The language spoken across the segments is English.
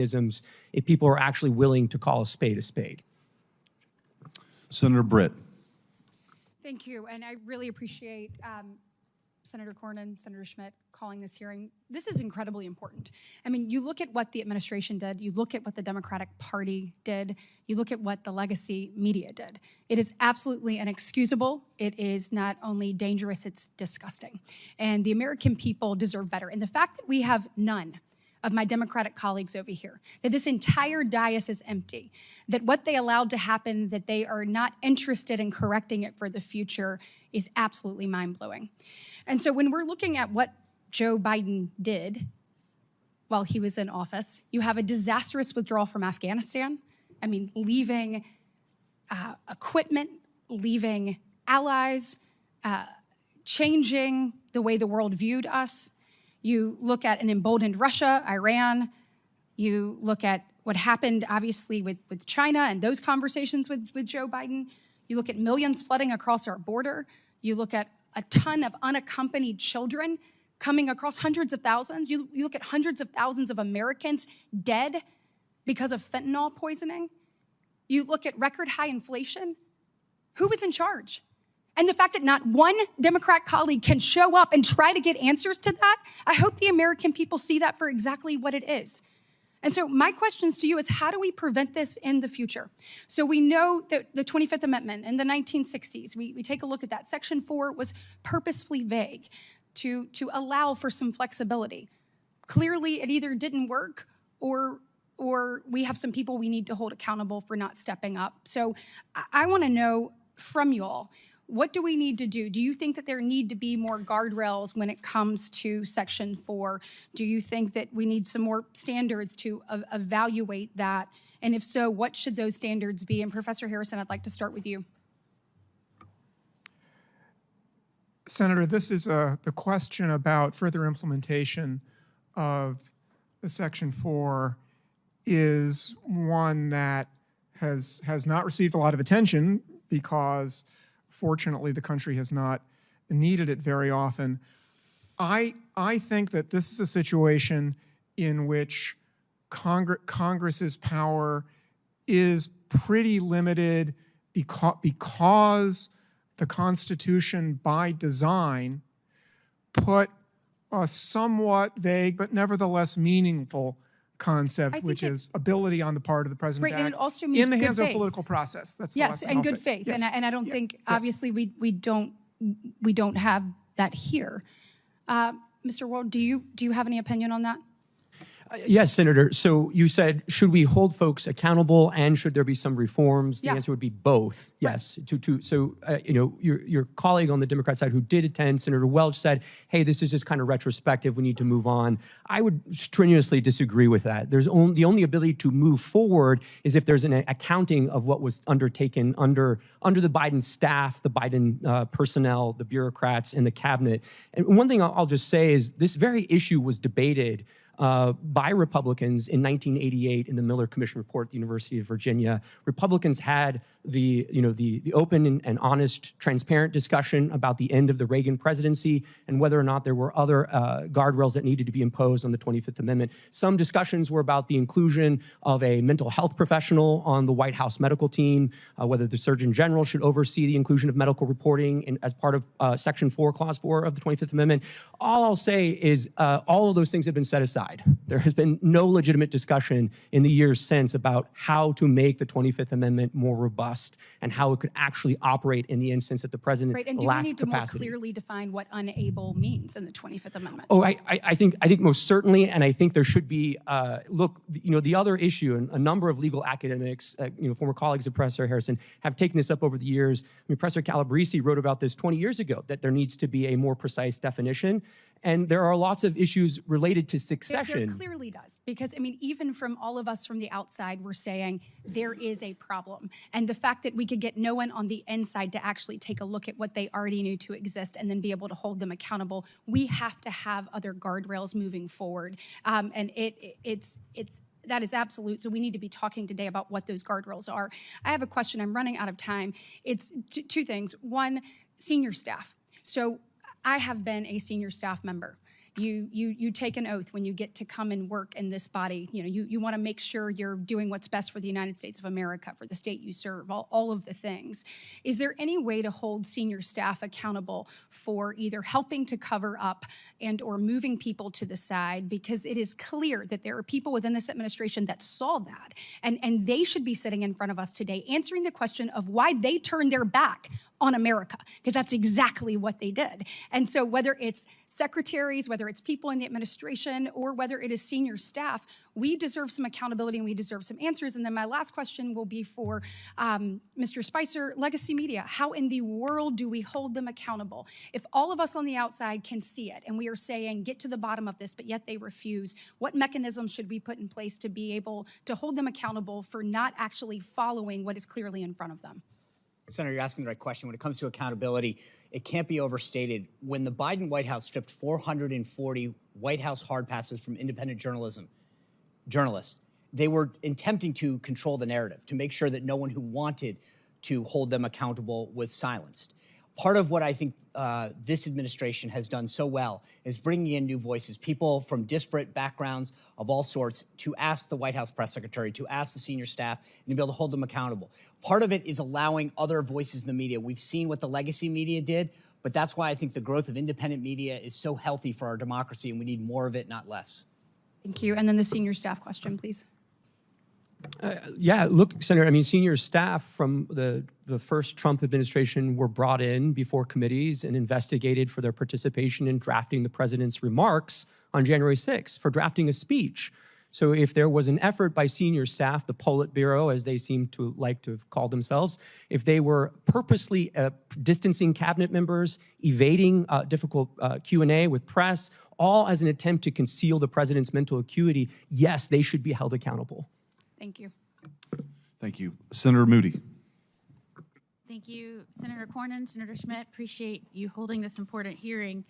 if people are actually willing to call a spade a spade. Senator Britt. Thank you, and I really appreciate Senator Cornyn, Senator Schmidt calling this hearing. This is incredibly important. I mean, you look at what the administration did, you look at what the Democratic Party did, you look at what the legacy media did. It is absolutely inexcusable. It is not only dangerous, it's disgusting. And the American people deserve better. And the fact that we have none of my Democratic colleagues over here, that this entire dais is empty, that what they allowed to happen, that they are not interested in correcting it for the future, is absolutely mind-blowing. And so when we're looking at what Joe Biden did while he was in office, you have a disastrous withdrawal from Afghanistan. I mean, leaving equipment, leaving allies, changing the way the world viewed us. You look at an emboldened Russia, Iran. You look at what happened, obviously, with China and those conversations with Joe Biden. You look at millions flooding across our border. You look at a ton of unaccompanied children coming across, hundreds of thousands. You look at hundreds of thousands of Americans dead because of fentanyl poisoning. You look at record high inflation. Who was in charge? And the fact that not one Democrat colleague can show up and try to get answers to that, I hope the American people see that for exactly what it is. And so my questions to you is, how do we prevent this in the future? So we know that the 25th Amendment in the 1960s, we take a look at that. Section 4 was purposefully vague to allow for some flexibility. Clearly, it either didn't work or we have some people we need to hold accountable for not stepping up. So I want to know from you all, what do we need to do? Do you think that there need to be more guardrails when it comes to Section 4? Do you think that we need some more standards to evaluate that? And if so, what should those standards be? And Professor Harrison, I'd like to start with you. Senator, this is the question about further implementation of the Section 4 is one that has not received a lot of attention because fortunately, the country has not needed it very often. I think that this is a situation in which Congress's power is pretty limited because the Constitution, by design, put a somewhat vague but nevertheless meaningful concept, which is ability on the part of the president and it also means in the hands faith. of political process. That's the yes, lesson and I'll good say. faith. Yes. And I don't think, Yes. obviously, we don't have that here. Mr. Wold, do you have any opinion on that? Yes, Senator. So you said, should we hold folks accountable and should there be some reforms? The answer would be both. Yes. Right. So your colleague on the Democrat side who did attend, Senator Welch, said, hey, this is just kind of retrospective. We need to move on. I would strenuously disagree with that. The only ability to move forward is if there's an accounting of what was undertaken under the Biden staff, the Biden personnel, the bureaucrats, and the cabinet. And one thing I'll just say is this very issue was debated by Republicans in 1988 in the Miller Commission report at the University of Virginia. Republicans had the open and honest, transparent discussion about the end of the Reagan presidency and whether or not there were other guardrails that needed to be imposed on the 25th Amendment. Some discussions were about the inclusion of a mental health professional on the White House medical team, whether the Surgeon General should oversee the inclusion of medical reporting as part of Section 4, Clause 4 of the 25th Amendment. All I'll say is all of those things have been set aside. There has been no legitimate discussion in the years since about how to make the 25th Amendment more robust and how it could actually operate in the instance that the president lacked capacity. Right, and do we need to more clearly define what unable means in the 25th Amendment? Oh, I think most certainly, and I think there should be, the other issue, and a number of legal academics, former colleagues of Professor Harrison, have taken this up over the years. I mean, Professor Calabresi wrote about this 20 years ago, that there needs to be a more precise definition. And there are lots of issues related to succession. There clearly does, because, I mean, even from all of us from the outside, we're saying there is a problem. And the fact that we could get no one on the inside to actually take a look at what they already knew to exist and then be able to hold them accountable, we have to have other guardrails moving forward. And that is absolute. So we need to be talking today about what those guardrails are. I have a question. I'm running out of time. It's two things. One, senior staff. So I have been a senior staff member, You take an oath when you get to come and work in this body. You want to make sure you're doing what's best for the United States of America, for the state you serve, all of the things. Is there any way to hold senior staff accountable for either helping to cover up and or moving people to the side? Because it is clear that there are people within this administration that saw that, and they should be sitting in front of us today answering the question of why they turned their back on America, because that's exactly what they did. And so whether it's secretaries, whether it's people in the administration, or whether it is senior staff, we deserve some accountability and we deserve some answers. And then my last question will be for Mr. Spicer, legacy media. How in the world do we hold them accountable? If all of us on the outside can see it and we are saying, get to the bottom of this, but yet they refuse, what mechanisms should we put in place to be able to hold them accountable for not actually following what is clearly in front of them? Senator, you're asking the right question. When it comes to accountability, it can't be overstated. When the Biden White House stripped 440 White House hard passes from independent journalists, they were attempting to control the narrative, to make sure that no one who wanted to hold them accountable was silenced. Part of what I think this administration has done so well is bringing in new voices, people from disparate backgrounds of all sorts, to ask the White House press secretary, to ask the senior staff, and to be able to hold them accountable. Part of it is allowing other voices in the media. We've seen what the legacy media did, but that's why I think the growth of independent media is so healthy for our democracy, and we need more of it, not less. Thank you. And then the senior staff question, please. Yeah, look, Senator, I mean, senior staff from the first Trump administration were brought in before committees and investigated for their participation in drafting the president's remarks on January 6th, for drafting a speech. So if there was an effort by senior staff, the Politburo, as they seem to like to have called themselves, if they were purposely distancing cabinet members, evading difficult Q&A with press, all as an attempt to conceal the president's mental acuity, yes, they should be held accountable. Thank you. Thank you. Senator Moody. Thank you, Senator Cornyn, Senator Schmidt. Appreciate you holding this important hearing.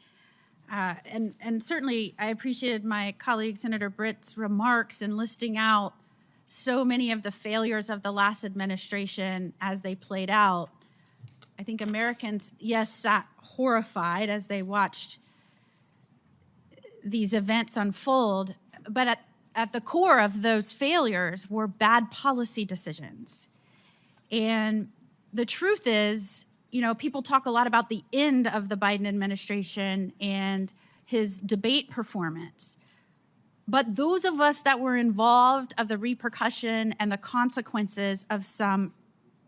And certainly I appreciated my colleague, Senator Britt's remarks in listing out so many of the failures of the last administration as they played out. I think Americans, yes, sat horrified as they watched these events unfold, but at the core of those failures were bad policy decisions. And the truth is, people talk a lot about the end of the Biden administration and his debate performance. But those of us that were involved of the repercussion and the consequences of some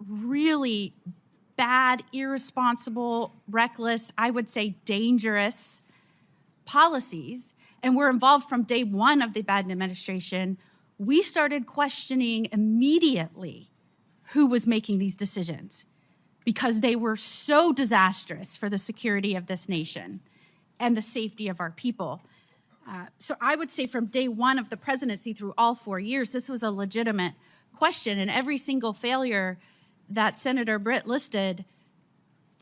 really bad, irresponsible, reckless, I would say dangerous policies, and we're involved from day one of the Biden administration, we started questioning immediately who was making these decisions, because they were so disastrous for the security of this nation and the safety of our people. So I would say from day one of the presidency through all 4 years, this was a legitimate question, and every single failure that Senator Britt listed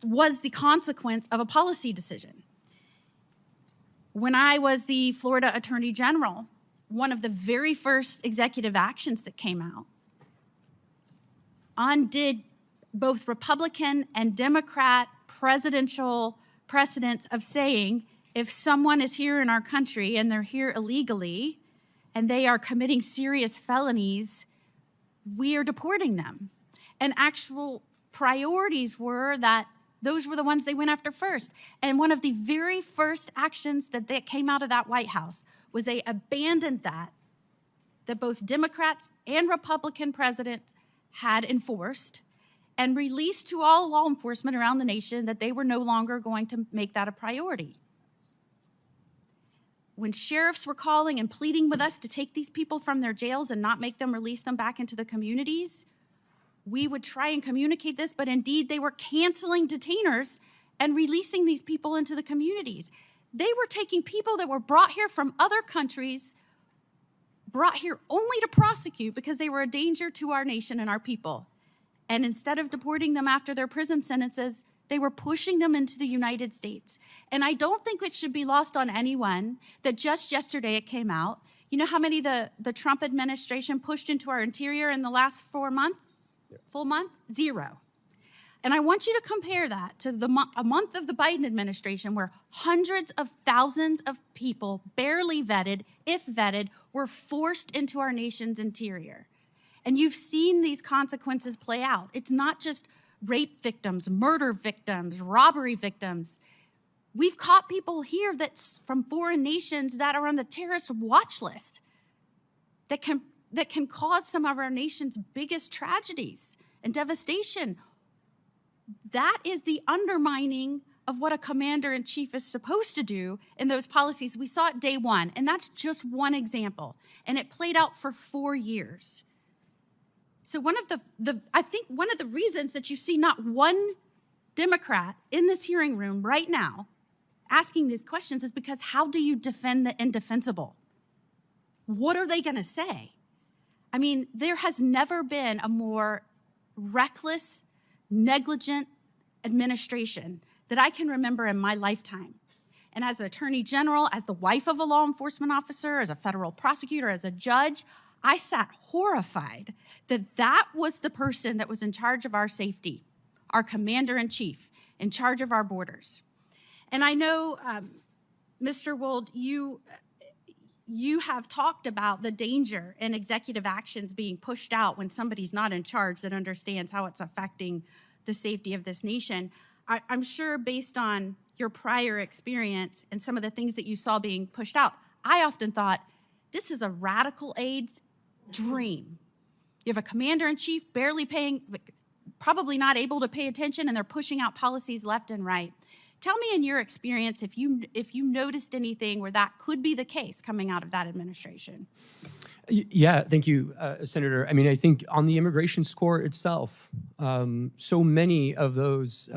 was the consequence of a policy decision. When I was the Florida Attorney General, one of the very first executive actions that came out undid both Republican and Democrat presidential precedents of saying, if someone is here in our country and they're here illegally and they are committing serious felonies, we are deporting them. And actual priorities were that those were the ones they went after first. And one of the very first actions that came out of that White House was they abandoned that both Democrats and Republican presidents had enforced, and released to all law enforcement around the nation that they were no longer going to make that a priority. When sheriffs were calling and pleading with us to take these people from their jails and not make them release them back into the communities, we would try and communicate this, but indeed they were canceling detainers and releasing these people into the communities. They were taking people that were brought here from other countries, brought here only to prosecute because they were a danger to our nation and our people. And instead of deporting them after their prison sentences, they were pushing them into the United States. And I don't think it should be lost on anyone that just yesterday it came out. You know how many the Trump administration pushed into our interior in the last 4 months? Full month? 0. And I want you to compare that to a month of the Biden administration where hundreds of thousands of people, barely vetted, if vetted, were forced into our nation's interior. And you've seen these consequences play out. It's not just rape victims, murder victims, robbery victims. We've caught people here that's from foreign nations that are on the terrorist watch list that can cause some of our nation's biggest tragedies and devastation. That is the undermining of what a commander-in-chief is supposed to do in those policies. We saw it day one, and that's just one example. And it played out for 4 years. So I think one of the reasons that you see not one Democrat in this hearing room right now asking these questions is because how do you defend the indefensible? What are they going to say? I mean, there has never been a more reckless, negligent administration that I can remember in my lifetime. And as an attorney general, as the wife of a law enforcement officer, as a federal prosecutor, as a judge, I sat horrified that that was the person that was in charge of our safety, our commander-in-chief, in charge of our borders. And I know, Mr. Wold, you have talked about the danger in executive actions being pushed out when somebody's not in charge that understands how it's affecting the safety of this nation. I'm sure based on your prior experience and some of the things that you saw being pushed out, I often thought, this is a radical aide's dream. You have a commander-in-chief barely paying, probably not able to pay attention, and they're pushing out policies left and right. Tell me in your experience if you noticed anything where that could be the case coming out of that administration. Yeah, thank you, Senator. I mean, I think on the immigration score itself, so many of those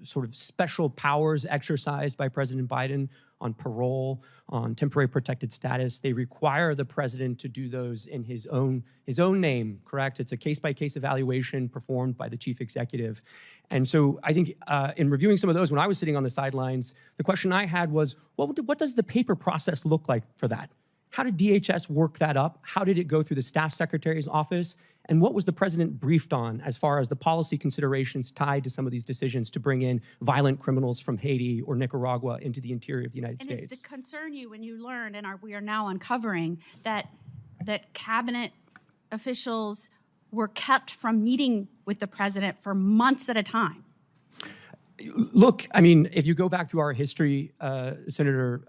sort of special powers exercised by President Biden on parole, on temporary protected status, they require the president to do those in his own name, correct? It's a case-by-case evaluation performed by the chief executive. And so I think in reviewing some of those, when I was sitting on the sidelines, the question I had was, what does the paper process look like for that? How did DHS work that up? How did it go through the staff secretary's office? And what was the president briefed on as far as the policy considerations tied to some of these decisions to bring in violent criminals from Haiti or Nicaragua into the interior of the United States? And it concern you when you learned, and we are now uncovering, that cabinet officials were kept from meeting with the president for months at a time. Look, I mean, if you go back through our history, Senator,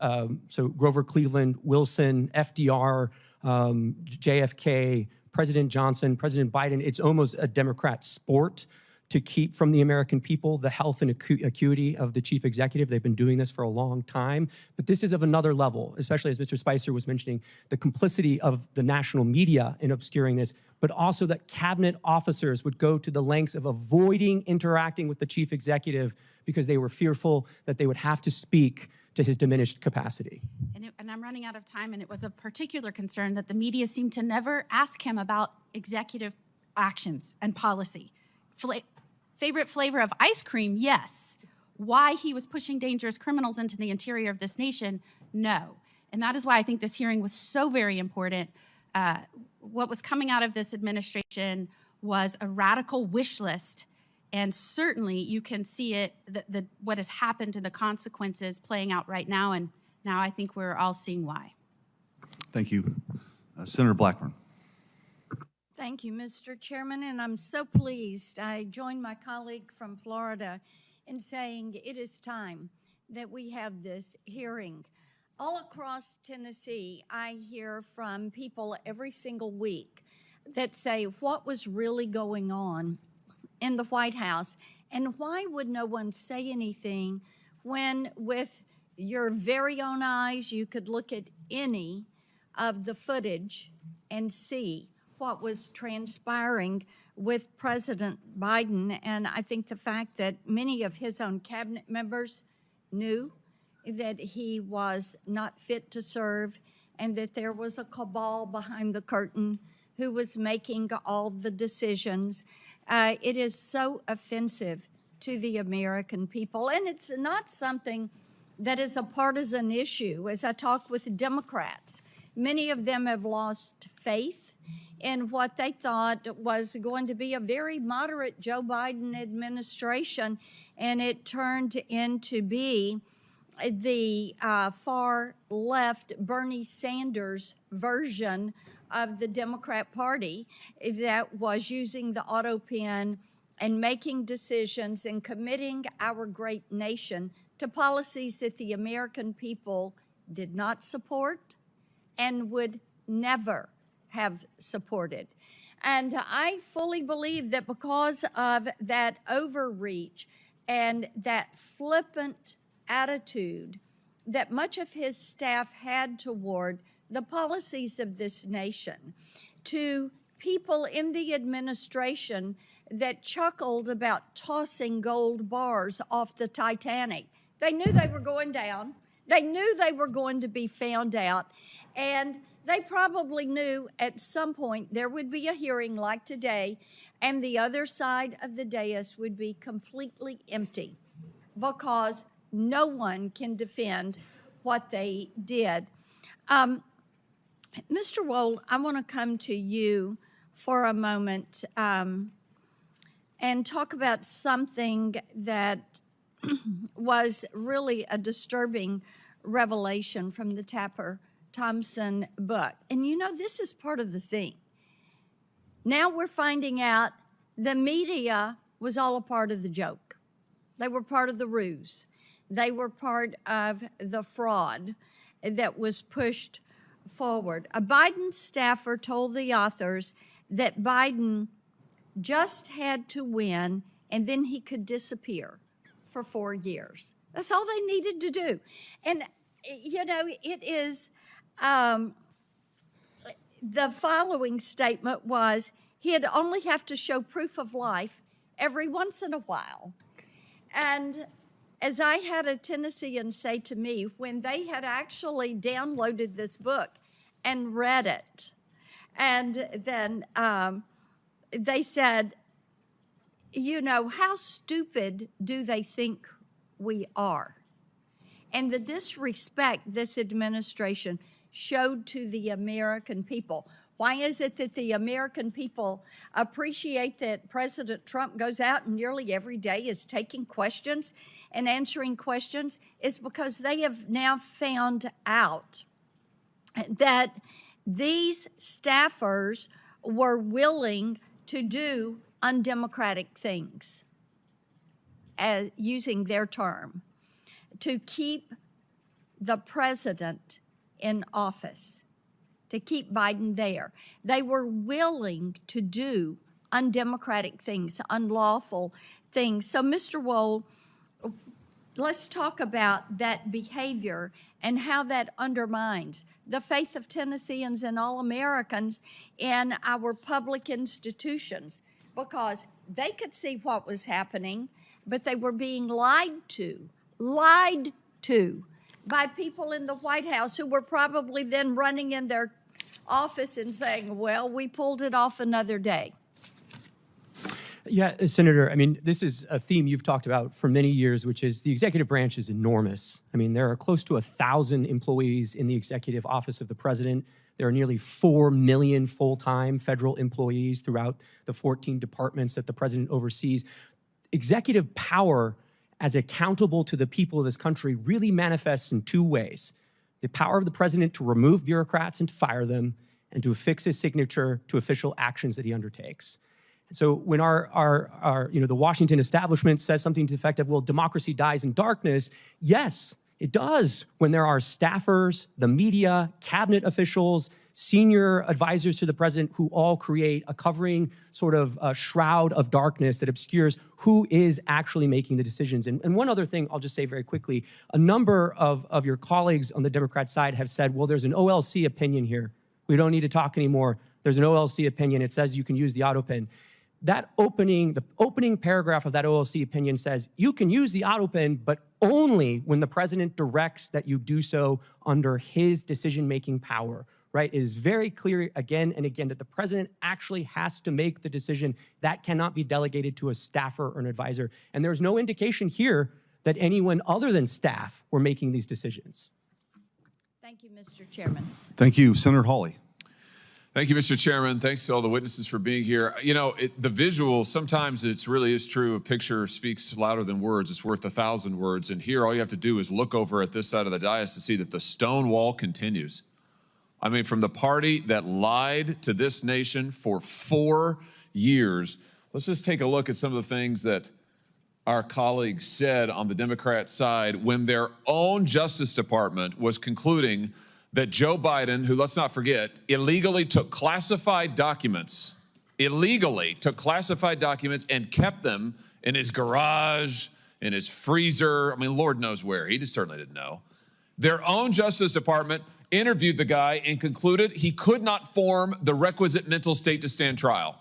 so Grover Cleveland, Wilson, FDR, JFK, President Johnson, President Biden, it's almost a Democrat sport to keep from the American people the health and acuity of the chief executive. They've been doing this for a long time, but this is of another level, especially as Mr. Spicer was mentioning, the complicity of the national media in obscuring this, but also that cabinet officers would go to the lengths of avoiding interacting with the chief executive because they were fearful that they would have to speak to his diminished capacity. And I'm running out of time, and it was of particular concern that the media seemed to never ask him about executive actions and policy. Favorite flavor of ice cream? Yes. Why he was pushing dangerous criminals into the interior of this nation? No. And that is why I think this hearing was so very important. What was coming out of this administration was a radical wish list. And certainly you can see it, what has happened to the consequences playing out right now. And now I think we're all seeing why. Thank you. Senator Blackburn. Thank you, Mr. Chairman, and I'm so pleased. I joined my colleague from Florida in saying it is time that we have this hearing. All across Tennessee, I hear from people every single week that say what was really going on in the White House, and why would no one say anything when with your very own eyes you could look at any of the footage and see what was transpiring with President Biden. And I think the fact that many of his own cabinet members knew that he was not fit to serve and that there was a cabal behind the curtain who was making all the decisions. It is so offensive to the American people. And it's not something that is a partisan issue. As I talk with Democrats, many of them have lost faith in what they thought was going to be a very moderate Joe Biden administration, and it turned into be the far left Bernie Sanders version of the Democrat Party that was using the Autopen and making decisions and committing our great nation to policies that the American people did not support and would never have supported. And I fully believe that because of that overreach and that flippant attitude that much of his staff had toward the policies of this nation, to people in the administration that chuckled about tossing gold bars off the Titanic. They knew they were going down. They knew they were going to be found out. And they probably knew at some point there would be a hearing like today, and the other side of the dais would be completely empty because no one can defend what they did. Mr. Wold, I want to come to you for a moment and talk about something that was really a disturbing revelation from the Tapper Thompson book. And you know, this is part of the thing. Now we're finding out the media was all a part of the joke. They were part of the ruse. They were part of the fraud that was pushed forward. A Biden staffer told the authors that Biden just had to win and then he could disappear for 4 years. That's all they needed to do. And, you know, it is, the following statement was, he'd only have to show proof of life every once in a while. And as I had a Tennessean say to me, when they had actually downloaded this book and read it, and then they said, you know, how stupid do they think we are? And the disrespect this administration showed to the American people. Why is it that the American people appreciate that President Trump goes out and nearly every day is taking questions and answering questions? Is because they have now found out that these staffers were willing to do undemocratic things, as using their term, to keep the president in office, to keep Biden there. They were willing to do undemocratic things, unlawful things. So, Mr. Wold, let's talk about that behavior and how that undermines the faith of Tennesseans and all Americans in our public institutions, because they could see what was happening, but they were being lied to by people in the White House who were probably then running in their office and saying, well, we pulled it off another day. Yeah, Senator, I mean, this is a theme you've talked about for many years, which is the executive branch is enormous. I mean, there are close to 1,000 employees in the executive office of the president. There are nearly 4 million full-time federal employees throughout the 14 departments that the president oversees. Executive power as accountable to the people of this country really manifests in two ways. The power of the president to remove bureaucrats and to fire them, and to affix his signature to official actions that he undertakes. So when the Washington establishment says something to the effect of, well, democracy dies in darkness, yes, it does when there are staffers, the media, cabinet officials, senior advisors to the president who all create a covering sort of a shroud of darkness that obscures who is actually making the decisions. And one other thing I'll just say very quickly, a number of your colleagues on the Democrat side have said, well, there's an OLC opinion here. We don't need to talk anymore. There's an OLC opinion. It says you can use the Autopen. The opening paragraph of that OLC opinion says you can use the Autopen, but only when the president directs that you do so under his decision-making power, right? It is very clear again and again that the president actually has to make the decision. That cannot be delegated to a staffer or an advisor. And there's no indication here that anyone other than staff were making these decisions. Thank you, Mr. Chairman. Thank you. Senator Hawley. Thank you, Mr. Chairman. Thanks to all the witnesses for being here. You know, the visual, sometimes it really is true. A picture speaks louder than words. It's worth 1,000 words. And here, all you have to do is look over at this side of the dais to see that the stone wall continues. I mean, from the party that lied to this nation for 4 years, let's just take a look at some of the things that our colleagues said on the Democrat side when their own Justice Department was concluding that Joe Biden, who, let's not forget, illegally took classified documents and kept them in his garage, in his freezer. I mean, Lord knows where. He just certainly didn't know. Their own Justice Department interviewed the guy and concluded he could not form the requisite mental state to stand trial.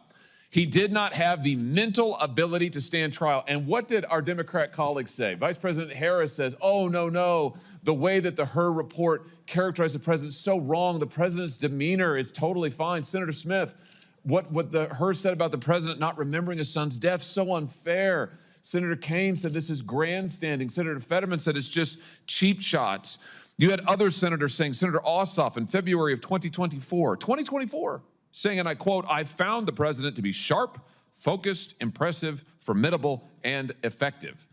He did not have the mental ability to stand trial. And what did our Democrat colleagues say? Vice President Harris says, oh, no, the way that the Hur report characterized the president is so wrong. The president's demeanor is totally fine. Senator Smith, what the Hur said about the president not remembering his son's death, so unfair. Senator Kaine said this is grandstanding. Senator Fetterman said it's just cheap shots. You had other senators saying, Senator Ossoff in February of 2024, saying, and I quote, I found the president to be sharp, focused, impressive, formidable, and effective.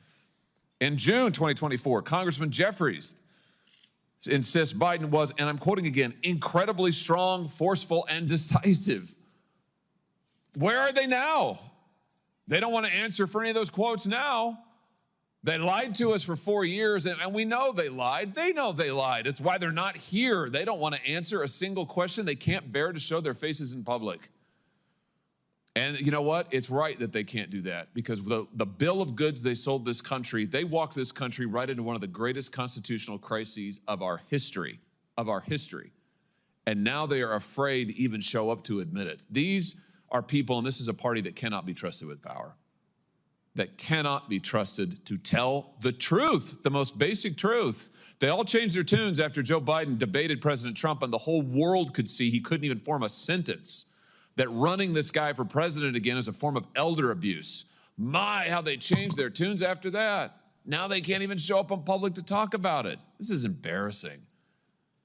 In June 2024, Congressman Jeffries insists Biden was, and I'm quoting again, incredibly strong, forceful, and decisive. Where are they now? They don't want to answer for any of those quotes now. They lied to us for 4 years, and we know they lied. They know they lied. It's why they're not here. They don't want to answer a single question. They can't bear to show their faces in public. And you know what? It's right that they can't do that because the bill of goods they sold this country, they walked this country right into one of the greatest constitutional crises of our history, And now they are afraid to even show up to admit it. These are people, and this is a party that cannot be trusted with power, that cannot be trusted to tell the truth, the most basic truth. They all changed their tunes after Joe Biden debated President Trump, and the whole world could see he couldn't even form a sentence, that running this guy for president again is a form of elder abuse. My, how they changed their tunes after that. Now they can't even show up in public to talk about it. This is embarrassing.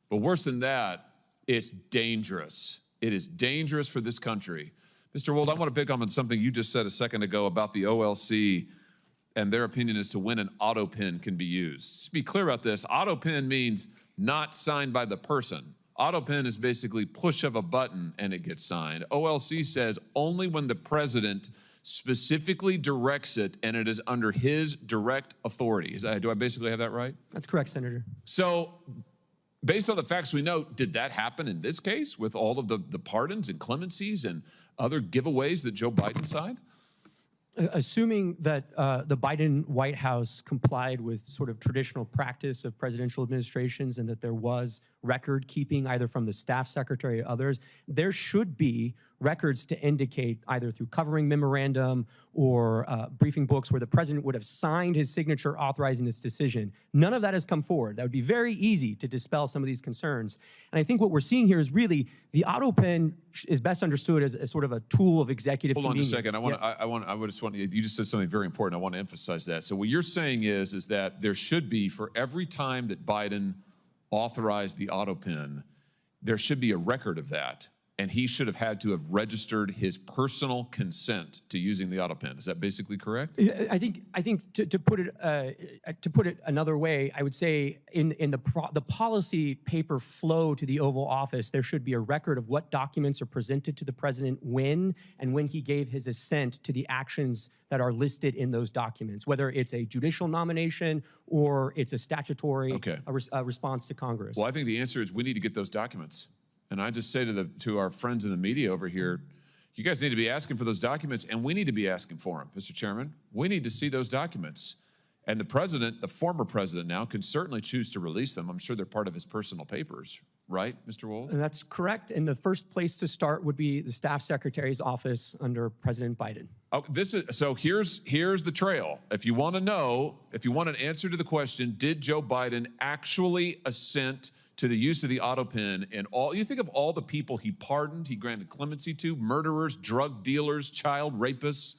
But worse than that, it's dangerous. It is dangerous for this country. Mr. Wold, I want to pick up on something you just said a second ago about the OLC and their opinion as to when an Autopen can be used. Just be clear about this. Autopen means not signed by the person. Autopen is basically push of a button and it gets signed. OLC says only when the president specifically directs it and it is under his direct authority. Do I basically have that right? That's correct, Senator. So based on the facts we know, did that happen in this case with all of the pardons and clemencies and other giveaways that Joe Biden signed? Assuming that the Biden White House complied with sort of traditional practice of presidential administrations and that there was record keeping either from the staff secretary or others, there should be records to indicate either through covering memorandum or briefing books where the president would have signed his signature authorizing this decision. None of that has come forward. That would be very easy to dispel some of these concerns. And I think what we're seeing here is really the Autopen is best understood as sort of a tool of executive convenience. Hold on just a second. You just said something very important. I want to emphasize that. So what you're saying is that there should be, for every time that Biden authorized the Autopen, there should be a record of that. And he should have had to have registered his personal consent to using the Autopen. Is that basically correct? I think to put it another way, I would say in the policy paper flow to the Oval Office, there should be a record of what documents are presented to the president when and when he gave his assent to the actions that are listed in those documents, whether it's a judicial nomination or it's a statutory response to Congress. Well, I think the answer is we need to get those documents. And I just say to our friends in the media over here, you guys need to be asking for those documents, and we need to be asking for them, Mr. Chairman. We need to see those documents. And the president, the former president now, can certainly choose to release them. I'm sure they're part of his personal papers, right, Mr. Wold? And that's correct. And the first place to start would be the staff secretary's office under President Biden. Oh, here's the trail. If you want to know, if you want an answer to the question, did Joe Biden actually assent to the use of the Autopen and all, you think of all the people he pardoned, he granted clemency to, murderers, drug dealers, child rapists.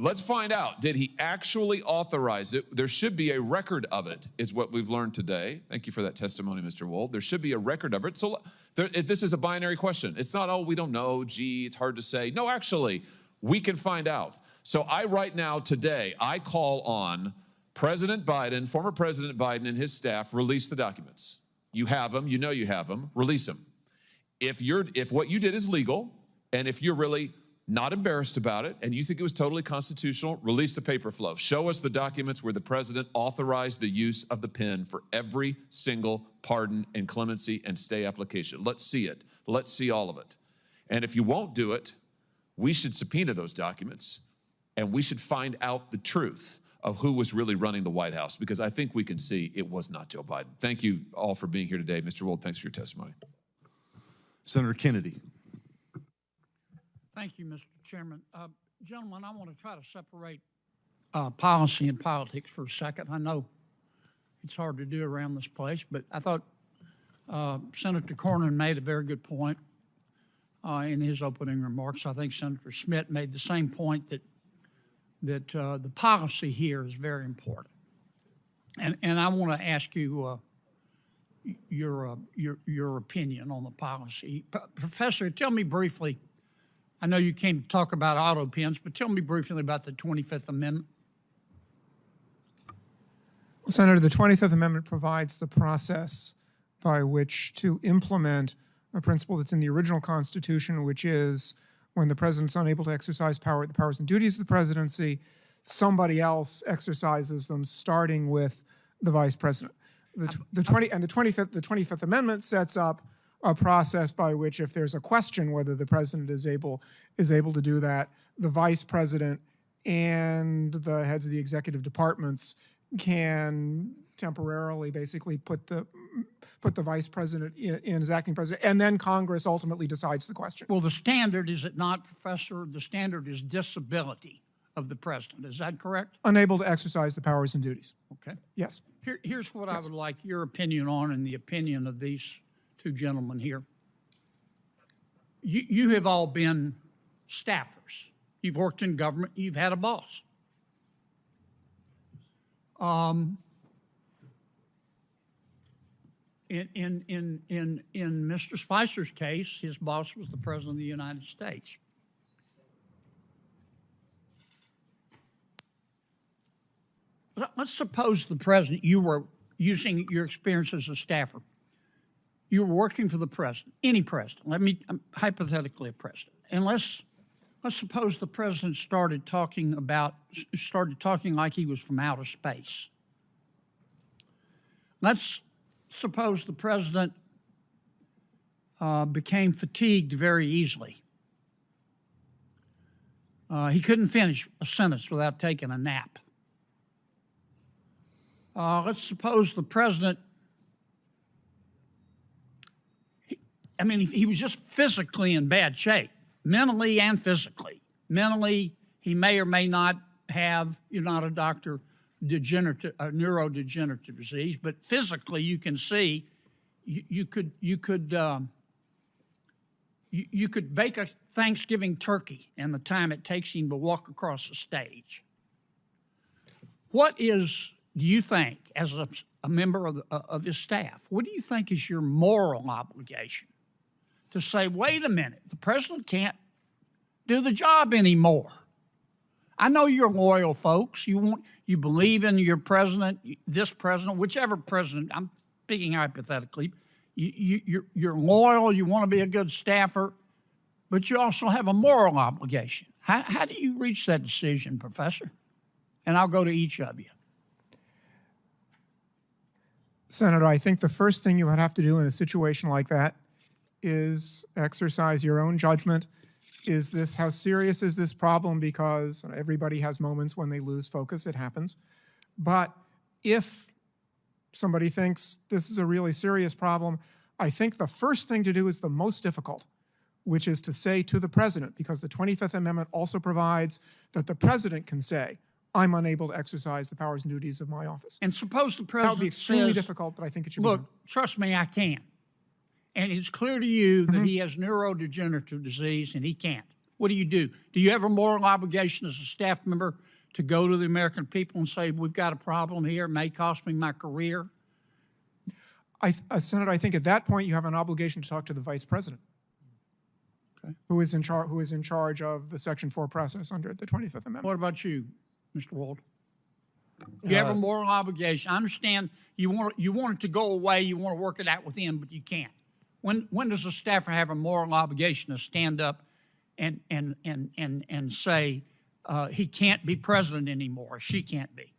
Let's find out. Did he actually authorize it? There should be a record of it, is what we've learned today. Thank you for that testimony, Mr. Wold. There should be a record of it. So this is a binary question. It's not, oh, we don't know, gee, it's hard to say. No, actually, we can find out. So right now, today, I call on President Biden, former President Biden and his staff, release the documents. You have them, you know you have them, release them. If what you did is legal, and if you're really not embarrassed about it, and you think it was totally constitutional, release the paper flow. Show us the documents where the president authorized the use of the pen for every single pardon and clemency and stay application. Let's see it. Let's see all of it. And if you won't do it, we should subpoena those documents, and we should find out the truth of who was really running the White House, because I think we can see it was not Joe Biden. Thank you all for being here today. Mr. Wold, thanks for your testimony. Senator Kennedy. Thank you, Mr. Chairman. Gentlemen, I want to try to separate policy and politics for a second. I know it's hard to do around this place, but I thought Senator Cornyn made a very good point in his opening remarks. I think Senator Smith made the same point that the policy here is very important. And I want to ask you your opinion on the policy. Professor, tell me briefly, I know you came to talk about Autopens, but tell me briefly about the 25th Amendment. Well, Senator, the 25th Amendment provides the process by which to implement a principle that's in the original Constitution, which is when the president's unable to exercise the powers and duties of the presidency, somebody else exercises them, starting with the vice president. The 25th Amendment sets up a process by which, if there's a question whether the president is able to do that, the vice president and the heads of the executive departments can temporarily basically put the vice president in as acting president, and then Congress ultimately decides the question. Well, the standard, is it not, Professor? The standard is disability of the president. Is that correct? Unable to exercise the powers and duties. Okay. Yes. Here's what I would like your opinion on, and the opinion of these two gentlemen here. You have all been staffers. You've worked in government. You've had a boss. In Mr. Spicer's case, his boss was the President of the United States. Let's suppose the president, you were using your experience as a staffer. You were working for the president, any president. Hypothetically a president. And let's suppose the president started talking like he was from outer space. Let's suppose the president became fatigued very easily. He couldn't finish a sentence without taking a nap. Let's suppose the president, he was just physically in bad shape, mentally and physically. Mentally, he may or may not have, you're not a doctor, neurodegenerative disease, but physically you can see you could bake a Thanksgiving turkey and the time it takes him to walk across the stage. Do you think, as a member of his staff, what do you think is your moral obligation to say, wait a minute, the president can't do the job anymore? I know you're loyal folks. You believe in your president, this president, whichever president. I'm speaking hypothetically. You're loyal. You want to be a good staffer, but you also have a moral obligation. How do you reach that decision, Professor? And I'll go to each of you. Senator, I think the first thing you would have to do in a situation like that is exercise your own judgment. How serious is this problem? Because everybody has moments when they lose focus, it happens. But if somebody thinks this is a really serious problem, I think the first thing to do is the most difficult, which is to say to the president, because the 25th Amendment also provides that the president can say, I'm unable to exercise the powers and duties of my office. And suppose the president That would be extremely says, difficult, but I think it should be look, done. trust me, I can. And it's clear to you that he has neurodegenerative disease and he can't. What do? Do you have a moral obligation as a staff member to go to the American people and say, we've got a problem here, it may cost me my career? Senator, I think at that point you have an obligation to talk to the Vice President, who is in charge of the Section 4 process under the 25th Amendment. What about you, Mr. Wold? You have a moral obligation. I understand you want it to go away, you want to work it out with him, but you can't. When does a staffer have a moral obligation to stand up and say he can't be president anymore, or she can't be?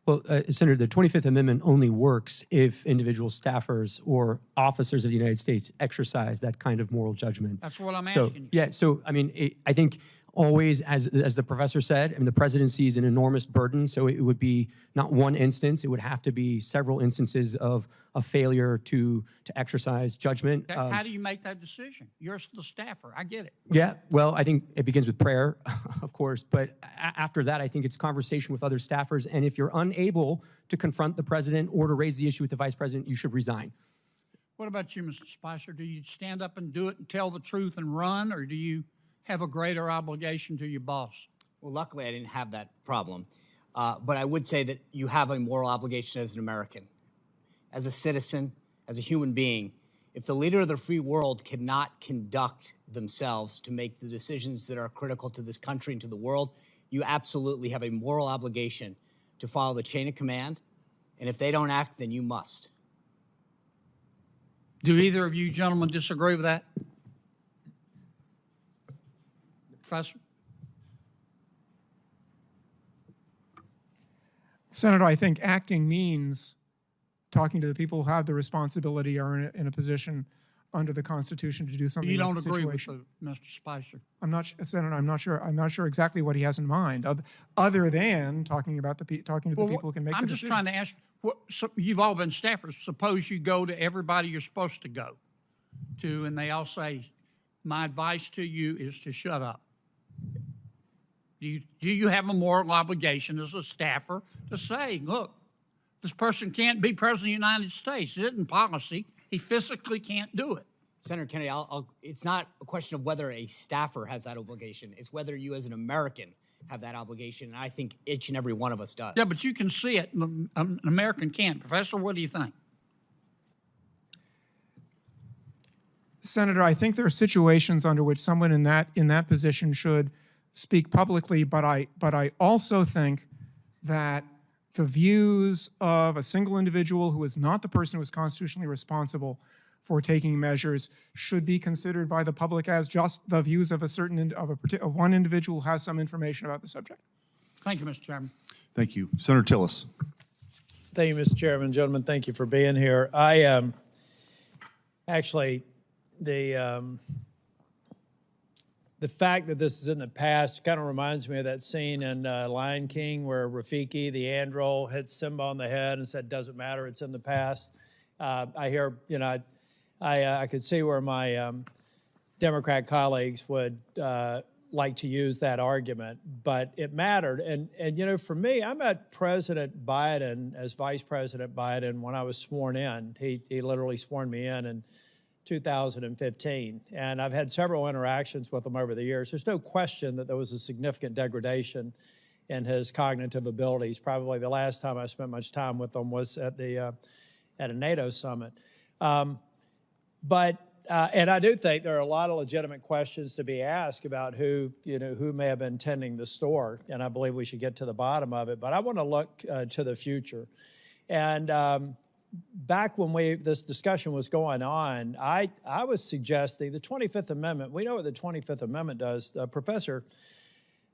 Well, Senator, the 25th Amendment only works if individual staffers or officers of the United States exercise that kind of moral judgment. That's what I'm asking you. Yeah, so, I mean, I think always, as the professor said, I mean, the presidency is an enormous burden, so it would be not one instance, it would have to be several instances of a failure to exercise judgment. How do you make that decision? You're the staffer, I get it. Yeah, well, I think it begins with prayer, of course, but after that, I think it's conversation with other staffers, and if you're unable to confront the president or to raise the issue with the vice president, you should resign. What about you, Mr. Spicer? Do you stand up and do it and tell the truth and run, or do you have a greater obligation to your boss? Well, luckily, I didn't have that problem. But I would say that you have a moral obligation as an American, as a citizen, as a human being. If the leader of the free world cannot conduct themselves to make the decisions that are critical to this country and to the world, you absolutely have a moral obligation to follow the chain of command. And if they don't act, then you must. Do either of you gentlemen disagree with that? Professor? Senator, I think acting means talking to the people who have the responsibility or in a position under the Constitution to do something. You don't about the agree with situation. Mr. Spicer? Senator, I'm not sure exactly what he has in mind, other than talking about talking to the people who can make the decision. I'm just trying to ask. You've all been staffers. Suppose you go to everybody you're supposed to go to, and they all say, "My advice to you is to shut up." Do you have a moral obligation as a staffer to say, "Look, this person can't be president of the United States. It's in policy. He physically can't do it." Senator Kennedy, it's not a question of whether a staffer has that obligation. It's whether you as an American have that obligation, and I think each and every one of us does. Yeah, but you can see it. An American can't. Professor, what do you think? Senator, I think there are situations under which someone in that position should speak publicly, but I also think that the views of a single individual who is not the person who is constitutionally responsible for taking measures should be considered by the public as just the views of of one individual who has some information about the subject. Thank you, Mr. Chairman. Thank you. Senator Tillis. Thank you, Mr. Chairman. Gentlemen, thank you for being here. I actually, the fact that this is in the past kind of reminds me of that scene in Lion King where Rafiki, the andro, hits Simba on the head and said, "Doesn't matter, it's in the past." I hear, I could see where my Democrat colleagues would like to use that argument, but it mattered. And for me, I met President Biden as Vice President Biden when I was sworn in. He literally sworn me in 2015, and I've had several interactions with him over the years. There's no question that there was a significant degradation in his cognitive abilities. Probably the last time I spent much time with him was at a NATO summit. And I do think there are a lot of legitimate questions to be asked about who may have been tending the store, and I believe we should get to the bottom of it. But I want to look to the future. And back when this discussion was going on, I was suggesting the 25th Amendment. We know what the 25th Amendment does. Professor,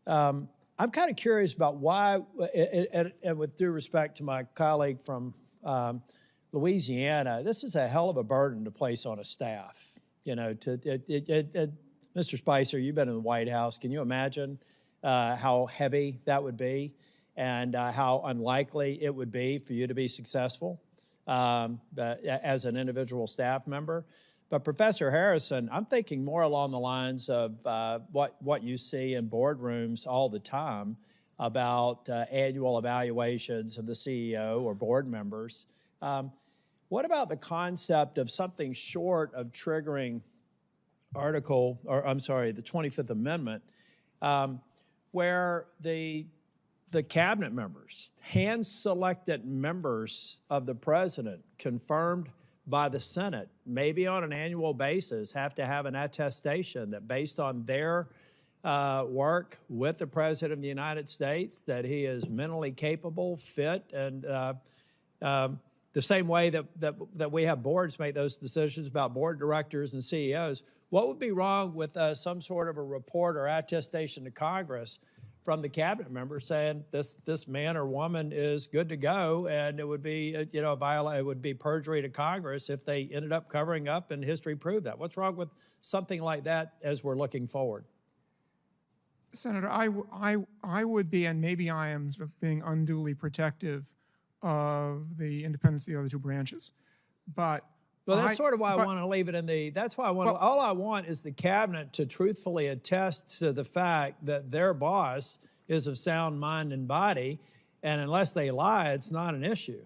I'm kind of curious about why, and with due respect to my colleague from Louisiana, this is a hell of a burden to place on a staff. Mr. Spicer, you've been in the White House. Can you imagine how heavy that would be and how unlikely it would be for you to be successful as an individual staff member? But Professor Harrison, I'm thinking more along the lines of what you see in boardrooms all the time about annual evaluations of the CEO or board members. What about the concept of something short of triggering article, or I'm sorry, the 25th Amendment, where the cabinet members, hand-selected members of the president, confirmed by the Senate, maybe on an annual basis, have to have an attestation that based on their work with the President of the United States, that he is mentally capable, fit, and the same way that we have boards make those decisions about board directors and CEOs. What would be wrong with some sort of a report or attestation to Congress from the cabinet member saying this man or woman is good to go, and it would be it would be perjury to Congress if they ended up covering up and history proved that. What's wrong with something like that as we're looking forward? Senator, I would be, and maybe I am sort of being unduly protective of the independence of the other two branches, but well, that's sort of why I want to leave it in the. That's why I want. All I want is the cabinet to truthfully attest to the fact that their boss is of sound mind and body, and unless they lie, it's not an issue.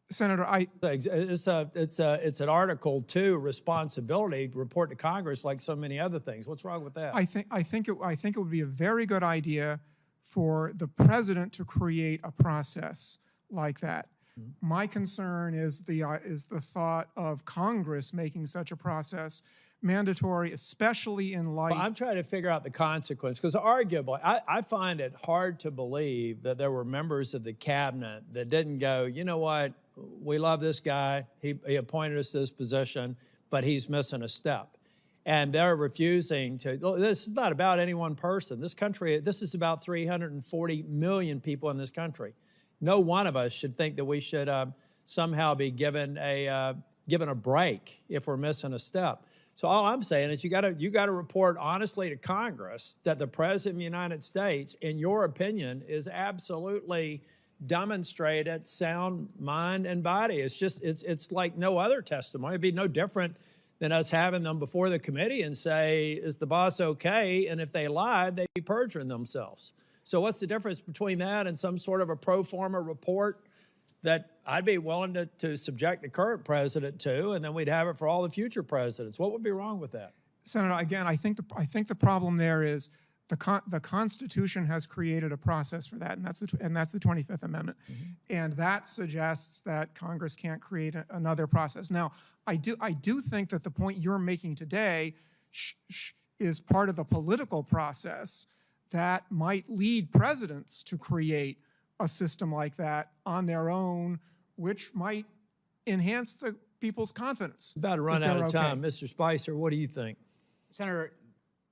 Senator, it's an Article 2 responsibility to report to Congress like so many other things. What's wrong with that? I think it would be a very good idea for the president to create a process like that. My concern is the thought of Congress making such a process mandatory, especially in light. Well, I'm trying to figure out the consequence, because arguably, I find it hard to believe that there were members of the cabinet that didn't go, you know what, we love this guy, he appointed us to this position, but he's missing a step. And they're refusing to. This is not about any one person. This country, this is about 340 million people in this country. No one of us should think that we should somehow be given a break if we're missing a step. So all I'm saying is you got to report honestly to Congress that the President of the United States, in your opinion, is absolutely demonstrated sound mind and body. It's like no other testimony. It'd be no different than us having them before the committee and say, is the boss okay? And if they lied, they'd be perjuring themselves. So what's the difference between that and some sort of a pro forma report that I'd be willing to subject the current president to, and then we'd have it for all the future presidents? What would be wrong with that? Senator, again, I think the problem there is the Constitution has created a process for that, and that's the 25th Amendment, and that suggests that Congress can't create another process. Now, I do think that the point you're making today is part of a political process that might lead presidents to create a system like that on their own, which might enhance the people's confidence. About to run out of time. Mr. Spicer, what do you think? Senator,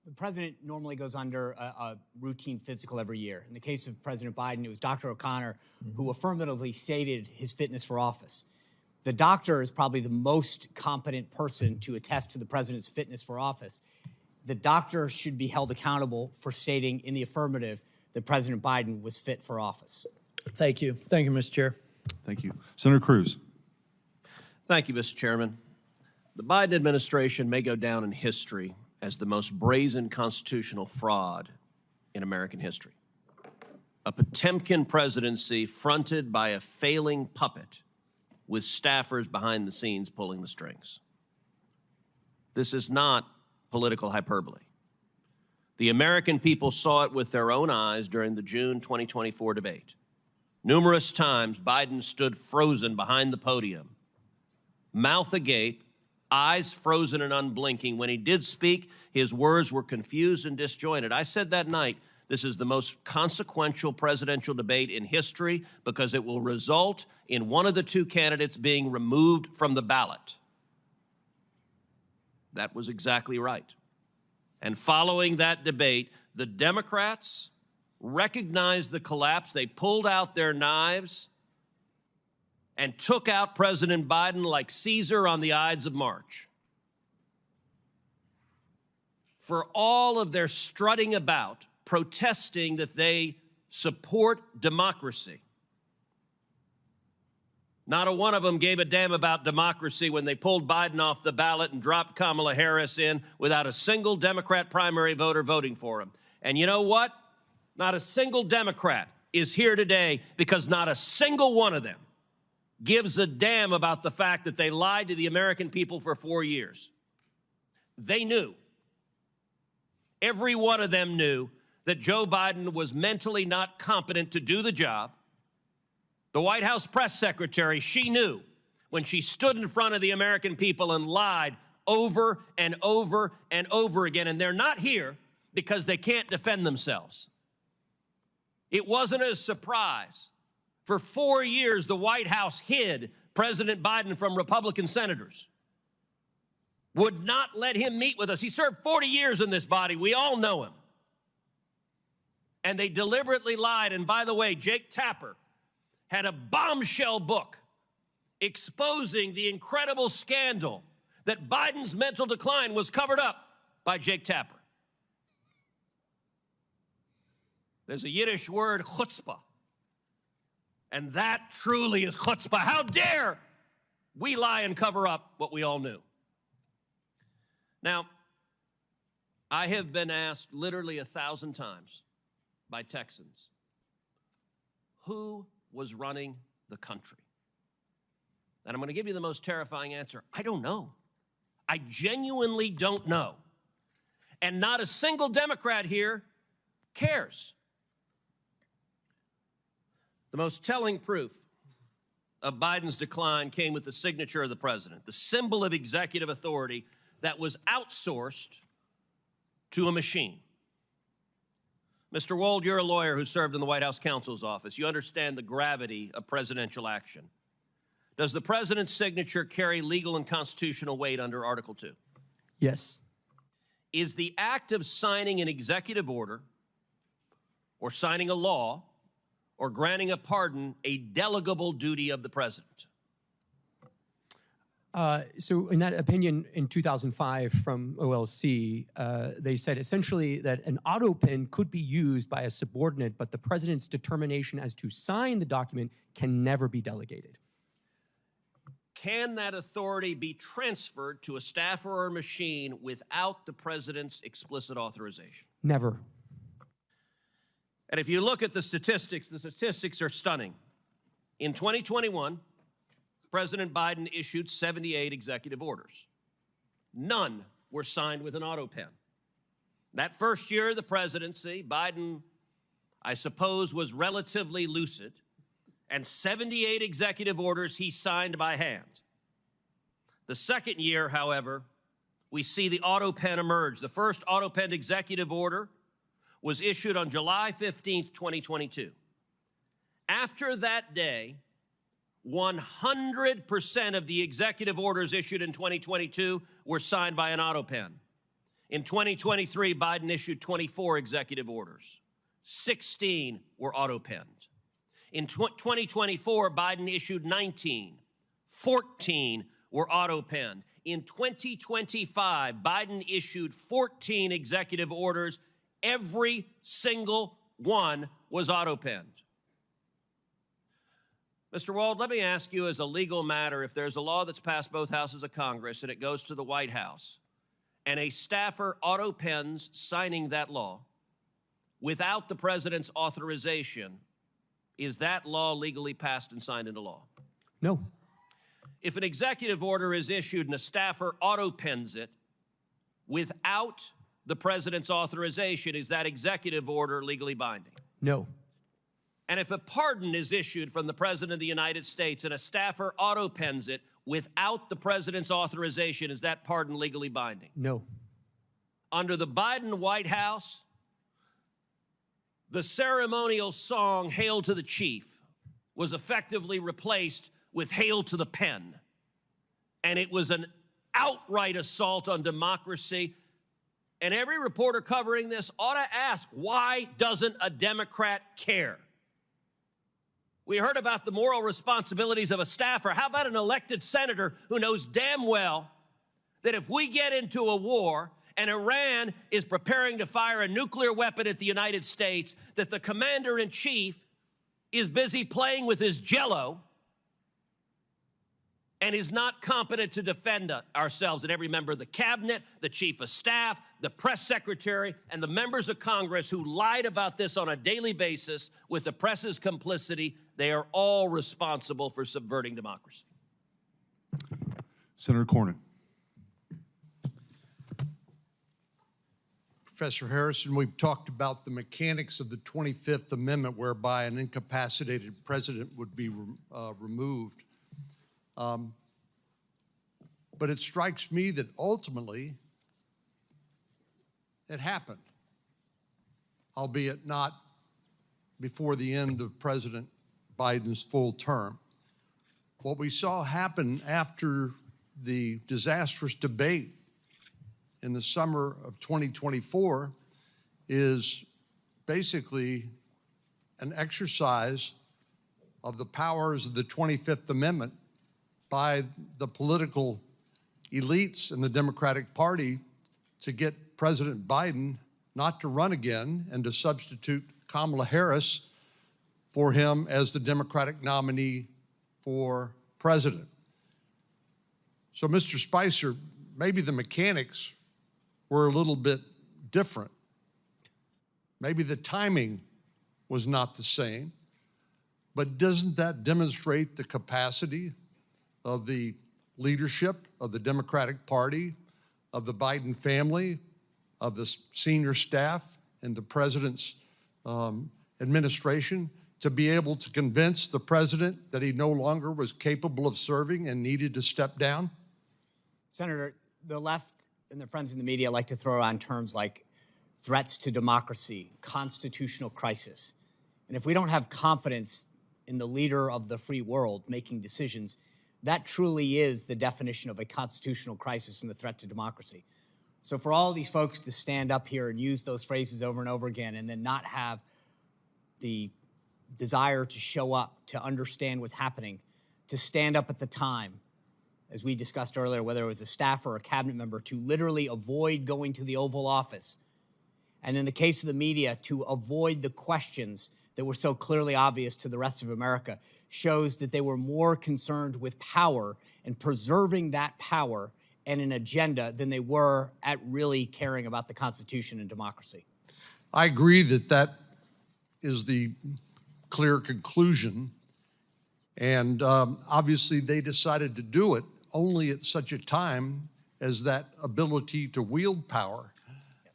the president normally goes under a routine physical every year. In the case of President Biden, it was Dr. O'Connor who affirmatively stated his fitness for office. The doctor is probably the most competent person to attest to the president's fitness for office. The doctor should be held accountable for stating in the affirmative that President Biden was fit for office. Thank you. Thank you, Mr. Chair. Thank you. Senator Cruz. Thank you, Mr. Chairman. The Biden administration may go down in history as the most brazen constitutional fraud in American history. A Potemkin presidency fronted by a failing puppet with staffers behind the scenes pulling the strings. This is not political hyperbole. The American people saw it with their own eyes during the June 2024 debate. Numerous times, Biden stood frozen behind the podium, mouth agape, eyes frozen and unblinking. When he did speak, his words were confused and disjointed. I said that night, this is the most consequential presidential debate in history because it will result in one of the two candidates being removed from the ballot. That was exactly right. And following that debate, the Democrats recognized the collapse. They pulled out their knives and took out President Biden like Caesar on the Ides of March. For all of their strutting about, protesting that they support democracy, not a one of them gave a damn about democracy when they pulled Biden off the ballot and dropped Kamala Harris in without a single Democrat primary voter voting for him. And you know what? Not a single Democrat is here today because not a single one of them gives a damn about the fact that they lied to the American people for 4 years. They knew. Every one of them knew that Joe Biden was mentally not competent to do the job. The White House press secretary, she knew when she stood in front of the American people and lied over and over and over again. And they're not here because they can't defend themselves. It wasn't a surprise. For 4 years, the White House hid President Biden from Republican senators, would not let him meet with us. He served 40 years in this body. We all know him. And they deliberately lied. And by the way, Jake Tapper had a bombshell book exposing the incredible scandal that Biden's mental decline was covered up by Jake Tapper. There's a Yiddish word, chutzpah. And that truly is chutzpah. How dare we lie and cover up what we all knew? Now, I have been asked literally 1,000 times by Texans, who was running the country? And I'm going to give you the most terrifying answer. I don't know. I genuinely don't know. And not a single Democrat here cares. The most telling proof of Biden's decline came with the signature of the president, the symbol of executive authority that was outsourced to a machine. Mr. Wold, you're a lawyer who served in the White House counsel's office. You understand the gravity of presidential action. Does the president's signature carry legal and constitutional weight under Article 2? Yes. Is the act of signing an executive order or signing a law or granting a pardon a delegable duty of the president? So in that opinion in 2005 from OLC, they said essentially that an Autopen could be used by a subordinate, but the president's determination as to sign the document can never be delegated. Can that authority be transferred to a staffer or a machine without the president's explicit authorization? Never. And if you look at the statistics are stunning. In 2021, President Biden issued 78 executive orders. None were signed with an Autopen. That first year of the presidency, Biden, I suppose, was relatively lucid, and 78 executive orders he signed by hand. The second year, however, we see the Autopen emerge. The first Autopen executive order was issued on July 15th, 2022. After that day, 100% of the executive orders issued in 2022 were signed by an Autopen. In 2023, Biden issued 24 executive orders. 16 were Autopenned. In 2024, Biden issued 19. 14 were Autopenned. In 2025, Biden issued 14 executive orders. Every single one was Autopenned. Mr. Wold, let me ask you as a legal matter, if there's a law that's passed both houses of Congress and it goes to the White House, and a staffer autopens signing that law without the president's authorization, is that law legally passed and signed into law? No. If an executive order is issued and a staffer autopens it without the president's authorization, is that executive order legally binding? No. And if a pardon is issued from the President of the United States and a staffer autopens it without the president's authorization, is that pardon legally binding? No. Under the Biden White House, the ceremonial song, Hail to the Chief, was effectively replaced with Hail to the Pen. And it was an outright assault on democracy. And every reporter covering this ought to ask, why doesn't a Democrat care? We heard about the moral responsibilities of a staffer. How about an elected senator who knows damn well that if we get into a war and Iran is preparing to fire a nuclear weapon at the United States, that the commander-in-chief is busy playing with his Jell-O and is not competent to defend ourselves? And every member of the cabinet, the chief of staff, the press secretary, and the members of Congress who lied about this on a daily basis with the press's complicity, they are all responsible for subverting democracy. Senator Cornyn. Professor Harrison, we've talked about the mechanics of the 25th Amendment, whereby an incapacitated president would be removed. But it strikes me that ultimately it happened, albeit not before the end of President Biden's full term. What we saw happen after the disastrous debate in the summer of 2024 is basically an exercise of the powers of the 25th Amendment by the political elites in the Democratic Party to get President Biden not to run again and to substitute Kamala Harris for him as the Democratic nominee for president. So, Mr. Spicer, maybe the mechanics were a little bit different. Maybe the timing was not the same, but doesn't that demonstrate the capacity of the leadership of the Democratic Party, of the Biden family, of the senior staff and the president's administration to be able to convince the president that he no longer was capable of serving and needed to step down? Senator, the left and their friends in the media like to throw around terms like threats to democracy, constitutional crisis. And if we don't have confidence in the leader of the free world making decisions, that truly is the definition of a constitutional crisis and the threat to democracy. So for all these folks to stand up here and use those phrases over and over again and then not have the desire to show up, to understand what's happening, to stand up at the time, as we discussed earlier, whether it was a staffer or a cabinet member, to literally avoid going to the Oval Office. And in the case of the media, to avoid the questions that were so clearly obvious to the rest of America, shows that they were more concerned with power and preserving that power and an agenda than they were at really caring about the Constitution and democracy. I agree that that is the clear conclusion. And obviously they decided to do it only at such a time as that ability to wield power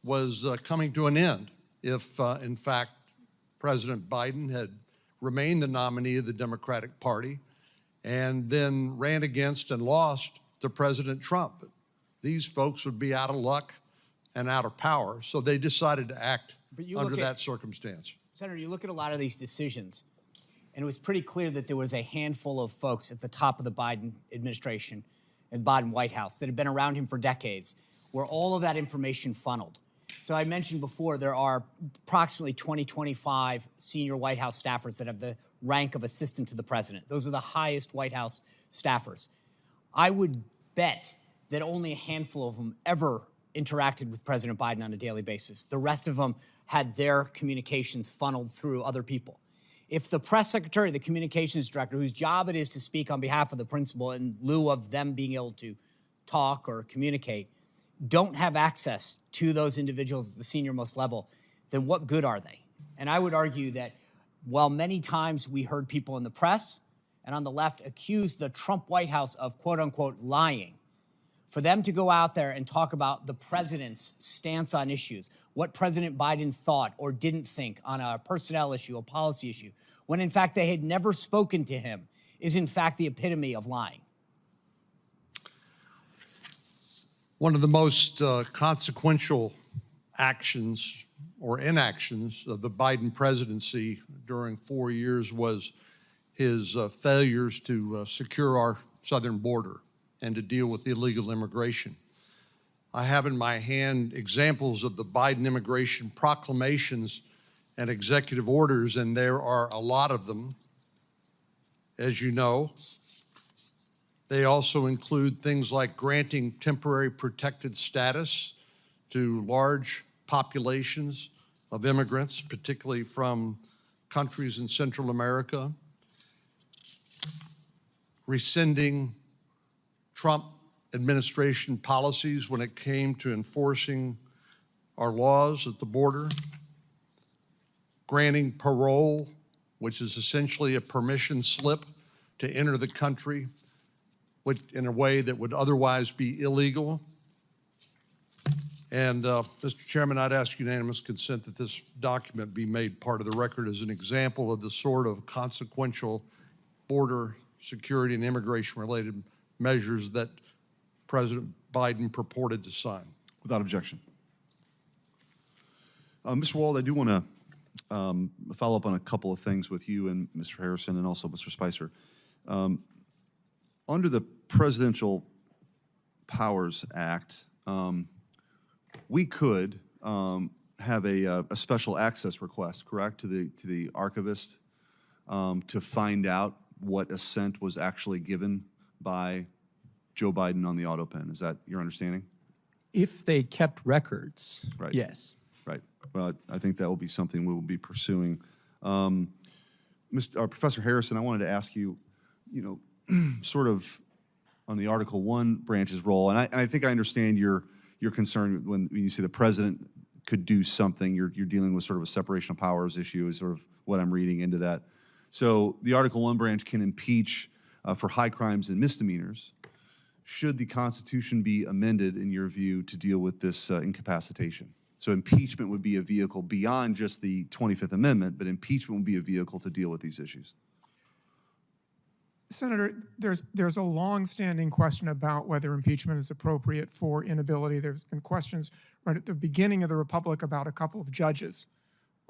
was coming to an end. If, in fact, President Biden had remained the nominee of the Democratic Party and then ran against and lost to President Trump, these folks would be out of luck and out of power. So they decided to act under that circumstance. Senator, you look at a lot of these decisions, and it was pretty clear that there was a handful of folks at the top of the Biden administration and Biden White House that had been around him for decades, where all of that information funneled. So I mentioned before, there are approximately 25 senior White House staffers that have the rank of assistant to the president. Those are the highest White House staffers. I would bet that only a handful of them ever interacted with President Biden on a daily basis. The rest of them had their communications funneled through other people. If the press secretary, the communications director, whose job it is to speak on behalf of the principal in lieu of them being able to talk or communicate, don't have access to those individuals at the senior-most level, then what good are they? And I would argue that while many times we heard people in the press and on the left accuse the Trump White House of quote-unquote lying, for them to go out there and talk about the president's stance on issues, what President Biden thought or didn't think on a personnel issue, a policy issue, when in fact they had never spoken to him, is in fact the epitome of lying. One of the most consequential actions or inactions of the Biden presidency during 4 years was his failures to secure our southern border and to deal with illegal immigration. I have in my hand examples of the Biden immigration proclamations and executive orders, and there are a lot of them, as you know. They also include things like granting temporary protected status to large populations of immigrants, particularly from countries in Central America, rescinding Trump administration policies when it came to enforcing our laws at the border, granting parole, which is essentially a permission slip to enter the country in a way that would otherwise be illegal, And Mr. Chairman, I'd ask unanimous consent that this document be made part of the record as an example of the sort of consequential border security and immigration-related measures that President Biden purported to sign. Without objection. Mr. Wold, I do want to follow up on a couple of things with you and Mr. Harrison and also Mr. Spicer. Under the Presidential Powers Act, we could have a special access request, correct, to the archivist to find out what assent was actually given by Joe Biden on the Autopen. Is that your understanding? If they kept records, Right. yes. Right. Well, I think that will be something we will be pursuing. Professor Harrison, I wanted to ask you, sort of on the Article 1 branch's role, and I think I understand your concern when you say the president could do something. You're dealing with sort of a separation of powers issue is sort of what I'm reading into that. So the Article 1 branch can impeach for high crimes and misdemeanors. Should the Constitution be amended, in your view, to deal with this incapacitation? So impeachment would be a vehicle beyond just the 25th Amendment, but impeachment would be a vehicle to deal with these issues. Senator, there's a long-standing question about whether impeachment is appropriate for inability. There's been questions right at the beginning of the Republic about a couple of judges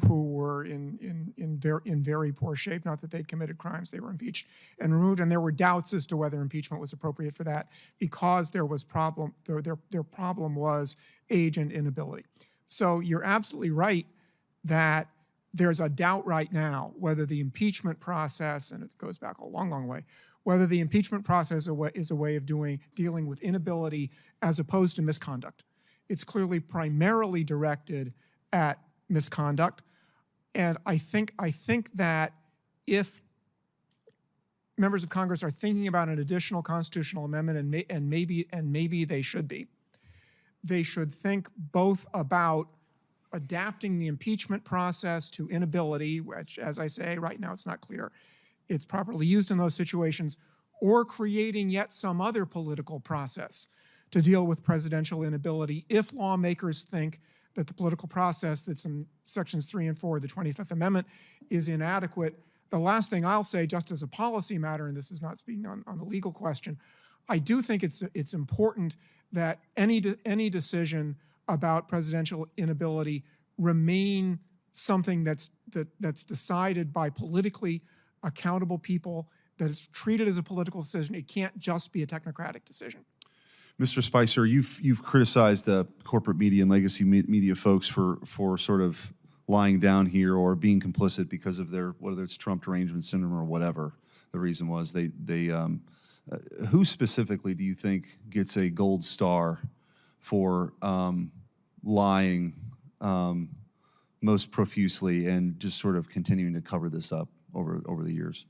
who were in very poor shape. Not that they'd committed crimes; they were impeached and removed. And there were doubts as to whether impeachment was appropriate for that because there was their problem was age and inability. So you're absolutely right that there's a doubt right now whether the impeachment process, and it goes back a long, long way, whether the impeachment process is a way of dealing with inability as opposed to misconduct. It's clearly primarily directed at misconduct, and I think that if members of Congress are thinking about an additional constitutional amendment, and maybe they should be, they should think both about adapting the impeachment process to inability, which, as I say, right now it's not clear it's properly used in those situations, or creating yet some other political process to deal with presidential inability if lawmakers think that the political process that's in Sections 3 and 4 of the 25th Amendment is inadequate. The last thing I'll say, just as a policy matter, and this is not speaking on the legal question, I do think it's important that any decision about presidential inability remain something that's decided by politically accountable people, that it's treated as a political decision. It can't just be a technocratic decision. Mr. Spicer, you've criticized the corporate media and legacy media folks for sort of lying down here or being complicit because of their, whether it's Trump derangement syndrome or whatever the reason was. Who specifically do you think gets a gold star for lying most profusely and just sort of continuing to cover this up over the years?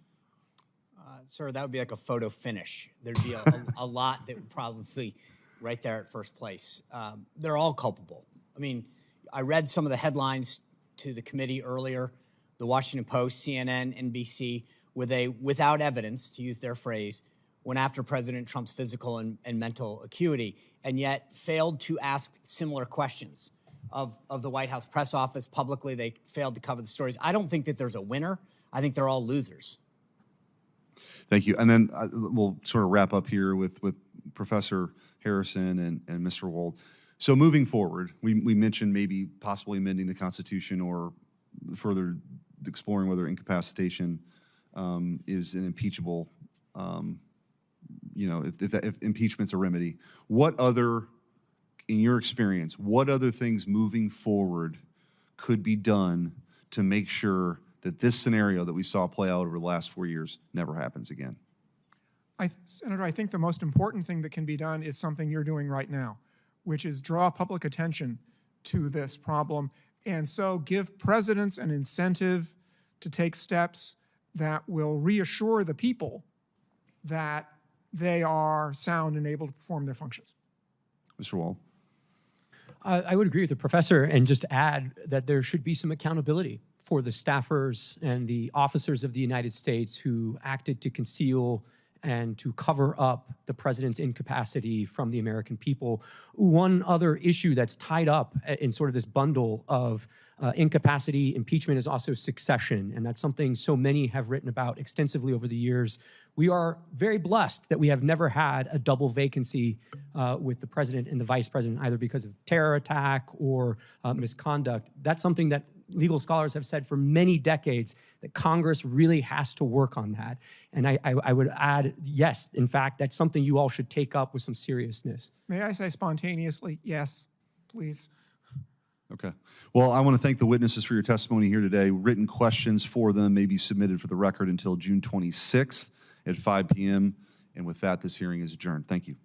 Sir, that would be like a photo finish. There'd be a lot that would probably right there at first place. They're all culpable. I mean, I read some of the headlines to the committee earlier, the Washington Post, CNN, NBC, where they, without evidence, to use their phrase, went after President Trump's physical and mental acuity, and yet failed to ask similar questions of the White House press office publicly. They failed to cover the stories. I don't think that there's a winner. I think they're all losers. Thank you. And then we'll sort of wrap up here with Professor Harrison and Mr. Wold. So moving forward, we mentioned maybe possibly amending the Constitution or further exploring whether incapacitation is an impeachable, if impeachment's a remedy. What other, in your experience, what other things moving forward could be done to make sure that this scenario that we saw play out over the last 4 years never happens again? Senator, I think the most important thing that can be done is something you're doing right now, which is draw public attention to this problem, and so give presidents an incentive to take steps that will reassure the people that they are sound and able to perform their functions. Mr. Wold? I would agree with the professor and just add that there should be some accountability for the staffers and the officers of the United States who acted to conceal and to cover up the president's incapacity from the American people. One other issue that's tied up in sort of this bundle of incapacity, impeachment is also succession, and that's something so many have written about extensively over the years. We are very blessed that we have never had a double vacancy with the president and the vice president, either because of terror attack or misconduct. That's something that legal scholars have said for many decades, that Congress really has to work on that. And I would add, yes, in fact, that's something you all should take up with some seriousness. May I say spontaneously, yes, please? Okay. Well, I want to thank the witnesses for your testimony here today. Written questions for them may be submitted for the record until June 26th at 5 p.m. And with that, this hearing is adjourned. Thank you.